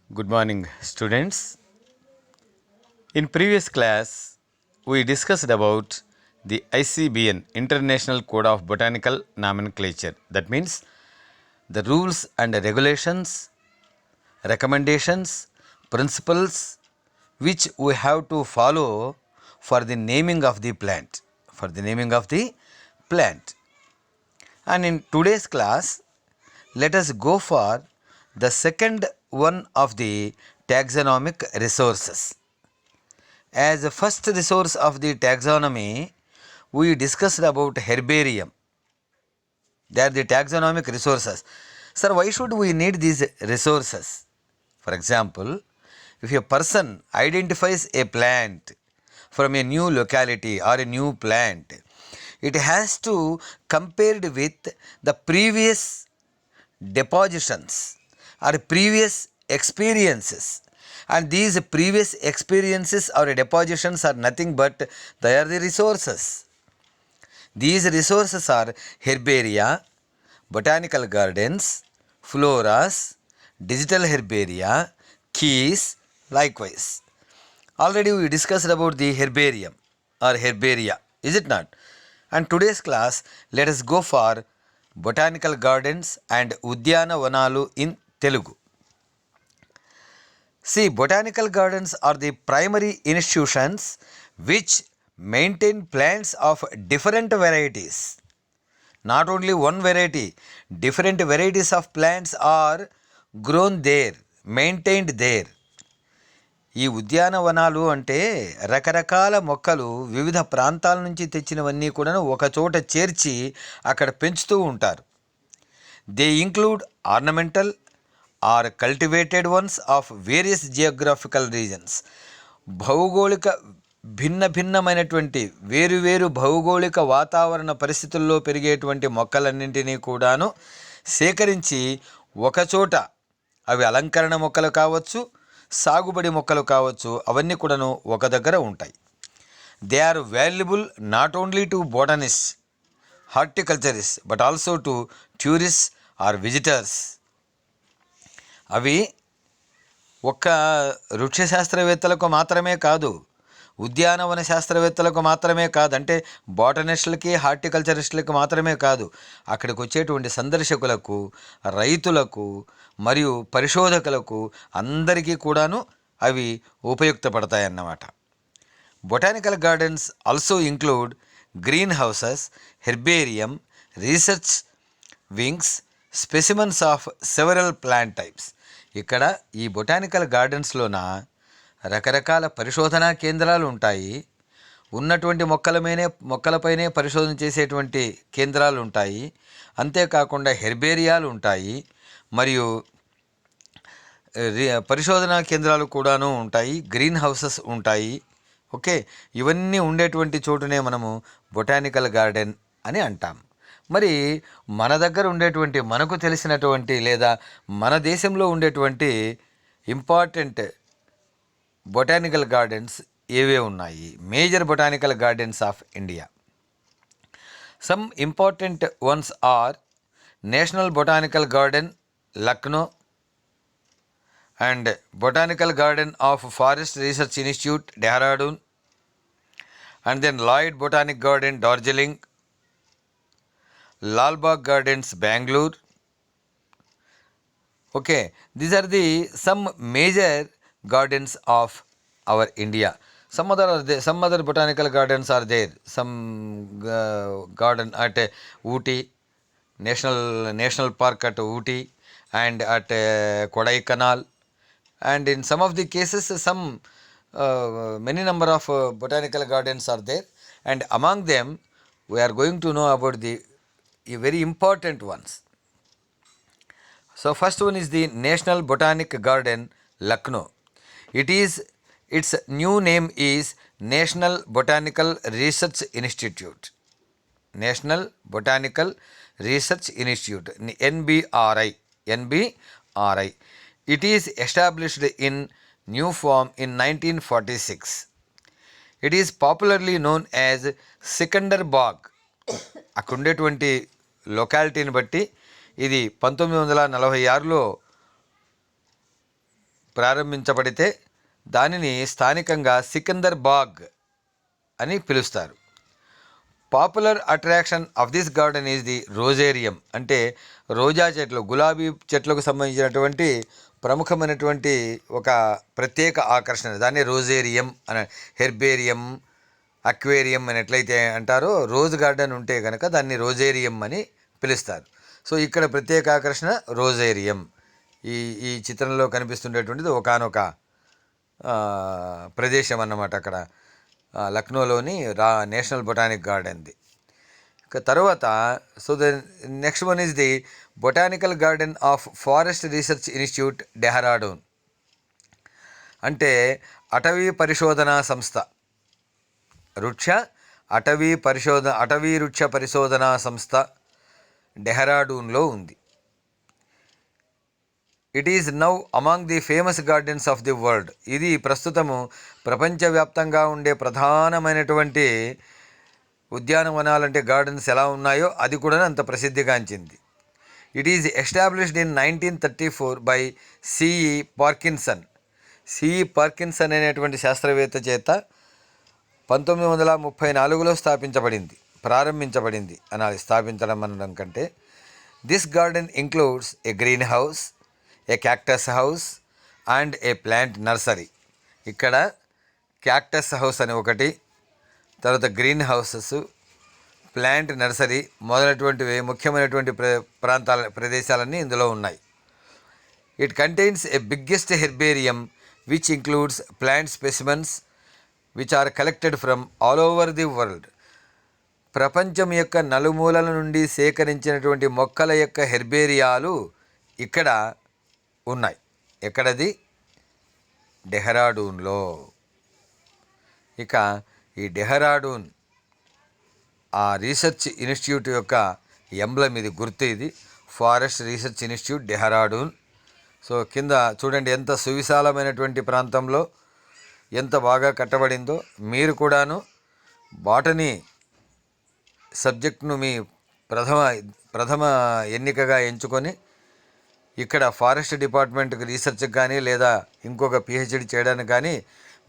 Good morning, students. In previous class, we discussed about the ICBN, International Code of Botanical Nomenclature. That means the rules and regulations, recommendations, principles which we have to follow for the naming of the plant. For the naming of the plant. And in today's class, let us go for the second one of the taxonomic resources. As a first resource of the taxonomy, we discussed about herbarium. They are the taxonomic resources. Sir, why should we need these resources? For example, if a person identifies a plant from a new locality or a new plant, it has to compare it with the previous depositions or previous experiences, and these previous experiences or depositions are nothing but they are the resources. These resources are herbaria, botanical gardens, floras, digital herbaria, keys, likewise. Already we discussed about the herbarium or herbaria, is it not? And today's class, let us go for botanical gardens and Udyana Vanalu in Telugu. See, botanical gardens are the primary institutions which maintain plants of different varieties. Not only one variety, different varieties of plants are grown there, maintained there. ఈ ఉద్యానవనాలు అంటే రకరకాల మొక్కలు వివిధ ప్రాంతాల నుంచి తెచ్చినవన్నీ కూడా ఒక చోట చేర్చి అక్కడ పెంచుతూ ఉంటారు. They include ornamental or cultivated ones of various geographical regions. భౌగోళిక భిన్నమైనటువంటి వేరువేరు భౌగోళిక వాతావరణ పరిస్థితుల్లో పెరిగేటువంటి మొక్కలన్నింటినీ కూడాను సేకరించి ఒకచోట, అవి అలంకరణ మొక్కలు కావచ్చు, సాగుబడి మొక్కలు కావచ్చు, అవన్నీ కూడాను ఒక దగ్గర ఉంటాయి. They are valuable not only to botanist, horticulturist but also to tourist or visitors. అవి ఒక్క వృక్ష శాస్త్రవేత్తలకు మాత్రమే కాదు, ఉద్యానవన శాస్త్రవేత్తలకు మాత్రమే కాదు, అంటే బాటనిస్టులకి హార్టికల్చరిస్టులకు మాత్రమే కాదు, అక్కడికి వచ్చేటువంటి సందర్శకులకు, రైతులకు మరియు పరిశోధకులకు అందరికీ కూడాను అవి ఉపయుక్తపడతాయన్నమాట. Botanical gardens also include green houses, herbarium, research wings, specimens of several plant types. ఇక్కడ ఈ బొటానికల్ గార్డెన్స్లోన రకరకాల పరిశోధనా కేంద్రాలు ఉంటాయి. ఉన్నటువంటి మొక్కలపైనే పరిశోధన చేసేటువంటి కేంద్రాలు ఉంటాయి. అంతేకాకుండా హెర్బేరియాలు ఉంటాయి, మరియు పరిశోధనా కేంద్రాలు కూడాను ఉంటాయి, గ్రీన్ హౌసెస్ ఉంటాయి. ఓకే, ఇవన్నీ ఉండేటువంటి చోటునే మనము బొటానికల్ గార్డెన్ అని అంటాం. మరి మన దగ్గర ఉండేటువంటి, మనకు తెలిసినటువంటి లేదా మన దేశంలో ఉండేటువంటి ఇంపార్టెంట్ బొటానికల్ గార్డెన్స్ ఏవే ఉన్నాయి? Major botanical gardens of India. Some important ones are national botanical garden Lucknow and botanical garden of forest research institute Dehradun, and then Lloyd Botanic Garden Darjeeling, Lalbagh Gardens Bangalore. Okay, these are the some major gardens of our India. Some other botanical gardens are there. Some garden at Ooty, national park at Ooty, and at Kodaikanal, and in some of the cases some many number of botanical gardens are there, and among them we are going to know about the very important ones. So first one is the National Botanic Garden Lucknow. Its new name is National Botanical Research Institute. National Botanical Research Institute, NBRI. It is established in new form in 1946. It is popularly known as Sikandar Bagh. అక్కడ ఉండేటువంటి లొకాలిటీని బట్టి ఇది 1946లో ప్రారంభించబడితే దానిని స్థానికంగా సికందర్ బాగ్ అని పిలుస్తారు. Popular attraction of this garden is the rosarium, అంటే రోజా చెట్లు, గులాబీ చెట్లకు సంబంధించినటువంటి ప్రముఖమైనటువంటి ఒక ప్రత్యేక ఆకర్షణ. దాన్ని రోజేరియం అని, హెర్బేరియం, అక్వేరియం అని ఎట్లయితే అంటారో, రోజ్ గార్డెన్ ఉంటే కనుక దాన్ని రోజేరియం అని పిలుస్తారు. సో ఇక్కడ ప్రత్యేక ఆకర్షణ రోజేరియం. ఈ ఈ చిత్రంలో కనిపిస్తుండేటువంటిది ఒకానొక ప్రదేశం అన్నమాట. అక్కడ లక్నోలోని నేషనల్ బొటానిక్ గార్డెన్ది. ఇక తర్వాత so the next one is the botanical garden of forest research institute, Dehradun. అంటే అటవీ పరిశోధనా సంస్థ, అటవీ వృక్ష పరిశోధనా సంస్థ డెహ్రాడూన్లో ఉంది. It is now among the famous gardens of the world. ఇది ప్రస్తుతము ప్రపంచవ్యాప్తంగా ఉండే ప్రధానమైనటువంటి ఉద్యానవనాలంటే గార్డెన్స్ ఎలా ఉన్నాయో అది కూడా అంత ప్రసిద్ధిగాంచింది. It is established in 1934 by CE Parkinson. CE Parkinson అనేటువంటి శాస్త్రవేత్త చేత 1934లో ప్రారంభించబడింది అనాలి. స్థాపించడం అనడం కంటే. This garden includes a green house, a cactus house and a plant nursery. ఇక్కడ క్యాక్టస్ హౌస్ అని ఒకటి, తర్వాత గ్రీన్ హౌసెస్, ప్లాంట్ నర్సరీ మొదలైనటువంటివి ముఖ్యమైనటువంటి ప్రదేశాలన్నీ ఇందులో ఉన్నాయి. It contains a biggest herbarium which includes plant specimens which are collected from all over the world. ప్రపంచం యొక్క నలుమూలల నుండి సేకరించినటువంటి మొక్కల యొక్క హెర్బేరియాలు ఇక్కడ ఉన్నాయి. ఎక్కడది? డెహ్రాడూన్లో. ఇక ఈ డెహ్రాడూన్ ఆ రీసెర్చ్ ఇన్స్టిట్యూట్ యొక్క ఎంబ్లమ్, ఇది గుర్తు, ఇది forest research institute Dehradun. So కింద చూడండి ఎంత సువిశాలమైనటువంటి ప్రాంతంలో ఎంత బాగా కట్టబడిందో. మీరు కూడాను బాటనీ సబ్జెక్ట్ను మీ ప్రథమ ఎన్నికగా ఎంచుకొని ఇక్కడ ఫారెస్ట్ డిపార్ట్మెంట్కి రీసెర్చ్కి కానీ లేదా ఇంకొక పిహెచ్డి చేయడానికి కానీ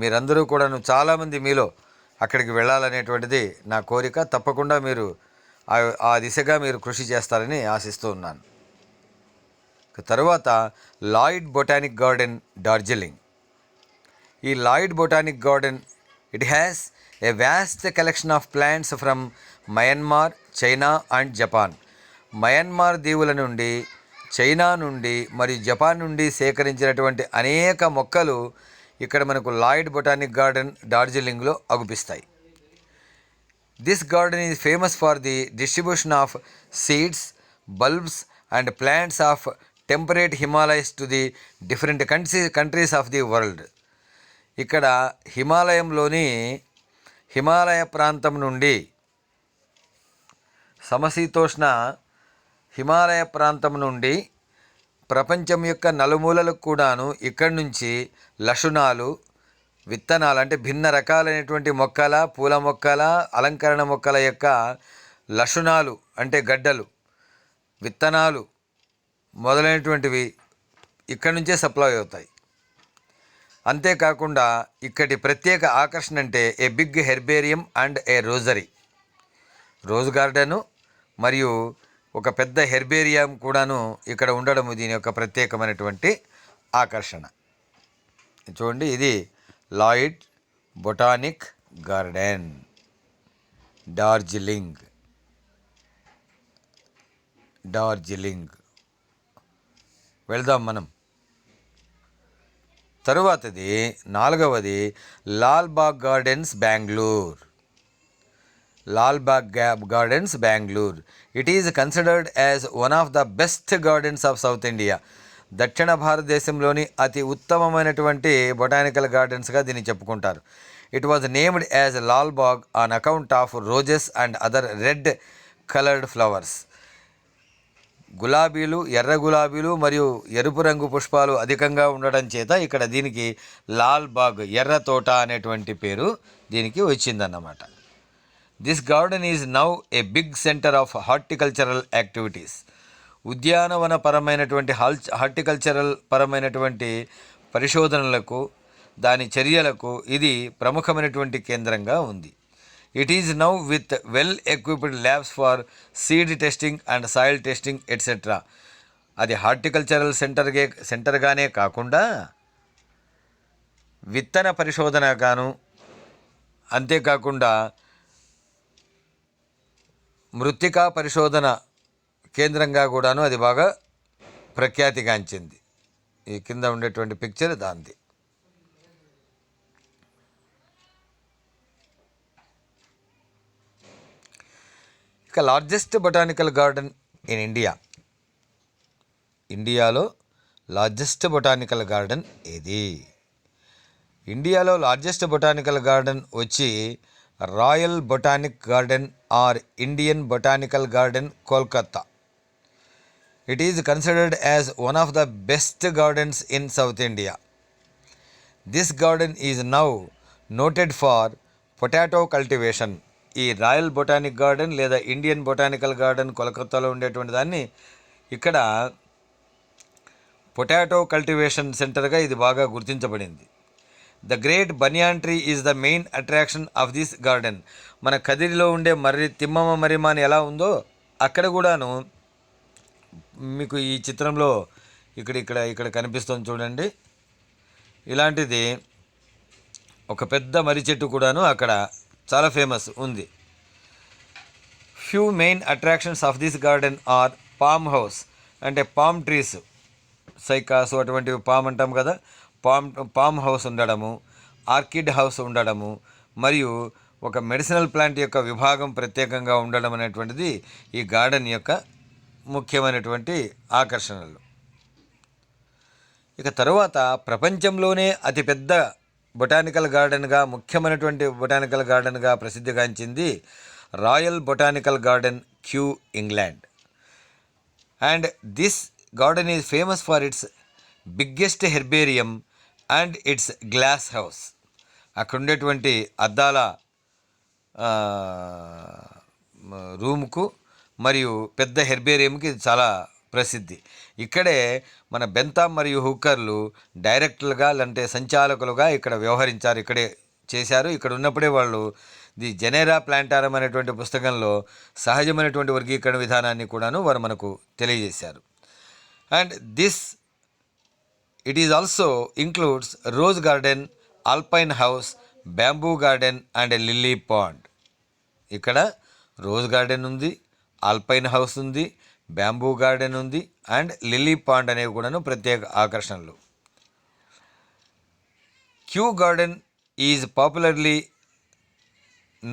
మీరందరూ కూడాను చాలామంది మీలో అక్కడికి వెళ్ళాలనేటువంటిది నా కోరిక. తప్పకుండా మీరు ఆ దిశగా మీరు కృషి చేస్తారని ఆశిస్తూ ఉన్నాను. తర్వాత లాయిడ్ బొటానిక్ గార్డెన్, డార్జిలింగ్. ఈ Lloyd botanic garden it has a vast collection of plants from Myanmar, China and Japan. Myanmar దీవుల నుండి, చైనా నుండి మరియు జపాన్ నుండి సేకరించినటువంటి అనేక మొక్కలు ఇక్కడ మనకు లాయిడ్ బొటానిక్ గార్డెన్ డార్జిలింగ్లో అగుపిస్తాయి. This garden is famous for the distribution of seeds, bulbs and plants of temperate Himalayas to the different countries of the world. ఇక్కడ హిమాలయ ప్రాంతం నుండి, సమశీతోష్ణ హిమాలయ ప్రాంతం నుండి ప్రపంచం యొక్క నలుమూలలకు కూడాను ఇక్కడి నుంచి లషునాలు, విత్తనాలు అంటే భిన్న రకాలైనటువంటి మొక్కల, పూల మొక్కల, అలంకరణ మొక్కల యొక్క లషునాలు అంటే గడ్డలు, విత్తనాలు మొదలైనటువంటివి ఇక్కడి నుంచే సప్లై అవుతాయి. అంతేకాకుండా ఇక్కడి ప్రత్యేక ఆకర్షణ అంటే a big herbarium and a rosary. Rose garden మరియు ఒక పెద్ద హెర్బేరియం కూడాను ఇక్కడ ఉండడము దీని యొక్క ప్రత్యేకమైనటువంటి ఆకర్షణ. చూడండి, ఇది లాయిడ్ బొటానిక్ గార్డెన్, డార్జిలింగ్. వెళ్దాం మనం. తరువాతది 4వది Lalbagh gardens, Bengaluru. Lalbagh gardens, Bengaluru. It is considered as one of the best gardens of South India. దక్షిణ భారతదేశంలోని అతి ఉత్తమమైనటువంటి బొటానికల్ గార్డెన్స్గా దీన్ని చెప్పుకుంటారు. It was named as Lalbagh on account of roses and other red coloured flowers. గులాబీలు, ఎర్ర గులాబీలు మరియు ఎరుపు రంగు పుష్పాలు అధికంగా ఉండడం చేత ఇక్కడ దీనికి లాల్బాగ్, ఎర్ర తోట అనేటువంటి పేరు దీనికి వచ్చిందన్నమాట. This garden is now a big centre of horticultural activities. ఉద్యానవన పరమైనటువంటి హార్టికల్చరల్ పరమైనటువంటి పరిశోధనలకు దాని చర్యలకు ఇది ప్రముఖమైనటువంటి కేంద్రంగా ఉంది. It is now with well equipped labs for seed testing and soil testing etcetera. అది హార్టికల్చరల్ సెంటర్గానే కాకుండా విత్తన పరిశోధనగాను, అంతేకాకుండా మృత్తికా పరిశోధన కేంద్రంగా కూడాను అది బాగా ప్రఖ్యాతిగాంచింది. ఈ కింద ఉండేటువంటి పిక్చర్ దాంది. ఇక largest botanical garden in India. ఇండియాలో లార్జెస్ట్ బొటానికల్ గార్డెన్ ఏది? ఇండియాలో లార్జెస్ట్ బొటానికల్ గార్డెన్ వచ్చి royal botanic garden or Indian botanical garden, Kolkata. It is considered as one of the best gardens in South India. This garden is now noted for potato cultivation. ఈ royal botanic garden లేదా Indian botanical garden కోల్కతాలో ఉండేటువంటి దాన్ని ఇక్కడ potato cultivation సెంటర్గా ఇది బాగా గుర్తించబడింది. The great Bunyan tree is the main attraction of this garden. మన కదిరిలో ఉండే తిమ్మమ్మ మర్రిమాని ఎలా ఉందో అక్కడ కూడాను మీకు ఈ చిత్రంలో ఇక్కడ కనిపిస్తుంది చూడండి. ఇలాంటిది ఒక పెద్ద మర్రి చెట్టు కూడాను అక్కడ చాలా ఫేమస్ ఉంది. Few main attractions of this garden are palm house, అంటే పామ్ ట్రీస్, సైకాసు అటువంటివి పామ్ అంటాం కదా, పామ్ హౌస్ ఉండడము, ఆర్కిడ్ హౌస్ ఉండడము, మరియు ఒక మెడిసినల్ ప్లాంట్ యొక్క విభాగం ప్రత్యేకంగా ఉండడం అనేటువంటిది ఈ గార్డెన్ యొక్క ముఖ్యమైనటువంటి ఆకర్షణలు. ఇక తరువాత ప్రపంచంలోనే అతిపెద్ద బొటానికల్ గార్డెన్గా, ముఖ్యమైనటువంటి బొటానికల్ గార్డెన్గా ప్రసిద్ధిగాంచింది Royal Botanical Garden, Kew, England. And this garden is famous for its biggest herbarium and its glass house. అక్కడ ఉండేటువంటి అద్దాల రూమ్కు మరియు పెద్ద హెర్బేరియంకి ఇది చాలా ప్రసిద్ధి. ఇక్కడే మన బెంతాం మరియు హుక్కర్లు డైరెక్టర్లుగా అంటే సంచాలకులుగా ఇక్కడ వ్యవహరించారు, ఇక్కడే చేశారు. ఇక్కడ ఉన్నప్పుడే వాళ్ళు ది జెనేరా ప్లాంటారం అనేటువంటి పుస్తకంలో సహజమైనటువంటి వర్గీకరణ విధానాన్ని కూడాను వారు మనకు తెలియజేశారు. And this it is also includes rose garden, alpine house, bamboo garden and lily pond. ఇక్కడ రోజ్ గార్డెన్ ఉంది, ఆల్పైన్ హౌస్ ఉంది, బ్యాంబూ గార్డెన్ ఉంది అండ్ లిల్లీ పాండ్ అనేవి కూడాను ప్రత్యేక ఆకర్షణలు. Kew garden is popularly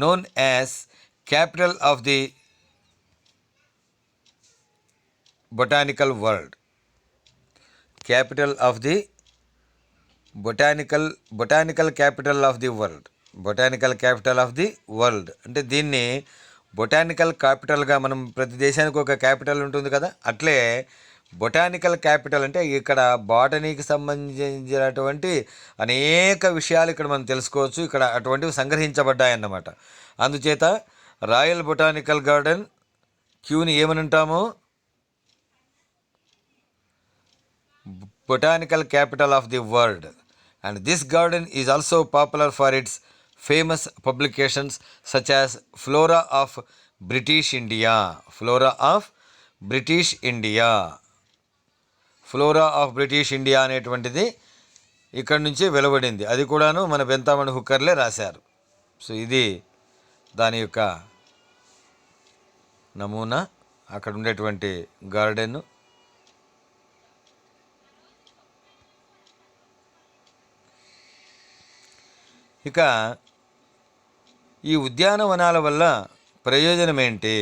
known as capital of the botanical world. Capital of the botanical capital of the world. Botanical capital of the world అంటే దీన్ని botanical క్యాపిటల్గా, మనం ప్రతి దేశానికి ఒక క్యాపిటల్ ఉంటుంది కదా, అట్లే బొటానికల్ క్యాపిటల్ అంటే ఇక్కడ బాటనీకి సంబంధించినటువంటి అనేక విషయాలు ఇక్కడ మనం తెలుసుకోవచ్చు. ఇక్కడ అటువంటివి సంగ్రహించబడ్డాయన్నమాట. అందుచేత రాయల్ బొటానికల్ గార్డెన్ క్యూని ఏమని అంటాము? Botanical capital of the world. And this garden is also popular for it's famous publications such as Flora of British India. Flora of British India. Flora of British India అనేటువంటిది ఇక్కడి నుంచి వెలువడింది. అది కూడాను మన బెంతామణి హుక్కర్లే రాశారు. సో ఇది దాని యొక్క నమూనా, అక్కడ ఉండేటువంటి గార్డెన్. ఇక ఈ ఉద్యానవనాల వల్ల ప్రయోజనం ఏంటి?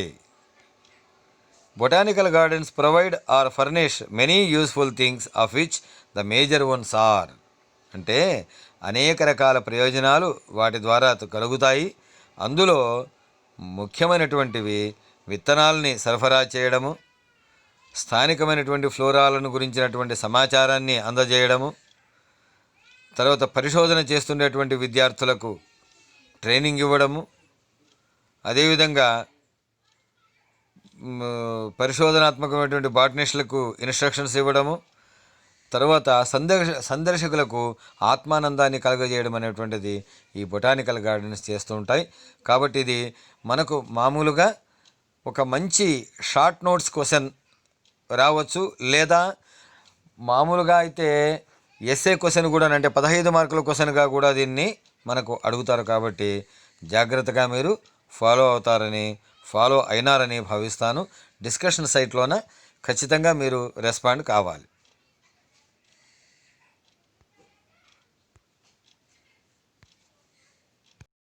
Botanical gardens provide or furnish many useful things of which the major ones are. అంటే అనేక రకాల ప్రయోజనాలు వాటి ద్వారా కలుగుతాయి. అందులో ముఖ్యమైనటువంటివి విత్తనాలని సరఫరా చేయడము, స్థానికమైనటువంటి ఫ్లోరాలను గురించినటువంటి సమాచారాన్ని అందజేయడము, తర్వాత పరిశోధన చేస్తుండేటువంటి విద్యార్థులకు ట్రైనింగ్ ఇవ్వడము, అదేవిధంగా పరిశోధనాత్మకమైనటువంటి బాటనిస్టులకు ఇన్స్ట్రక్షన్స్ ఇవ్వడము, తర్వాత సందర్శకులకు ఆత్మానందాన్ని కలుగజేయడం అనేటువంటిది ఈ బొటానికల్ గార్డెన్స్ చేస్తూ ఉంటాయి. కాబట్టి ఇది మనకు మామూలుగా ఒక మంచి షార్ట్ నోట్స్ క్వశ్చన్ రావచ్చు, లేదా మామూలుగా అయితే ఎస్ఏ క్వశ్చన్ కూడా, అంటే 15 మార్కుల క్వశ్చన్గా కూడా దీన్ని మనకు అడుగుతారు. కాబట్టి జాగ్రత్తగా మీరు ఫాలో అయినారని భావిస్తాను. డిస్కషన్ సైట్లోన ఖచ్చితంగా మీరు రెస్పాండ్ కావాలి.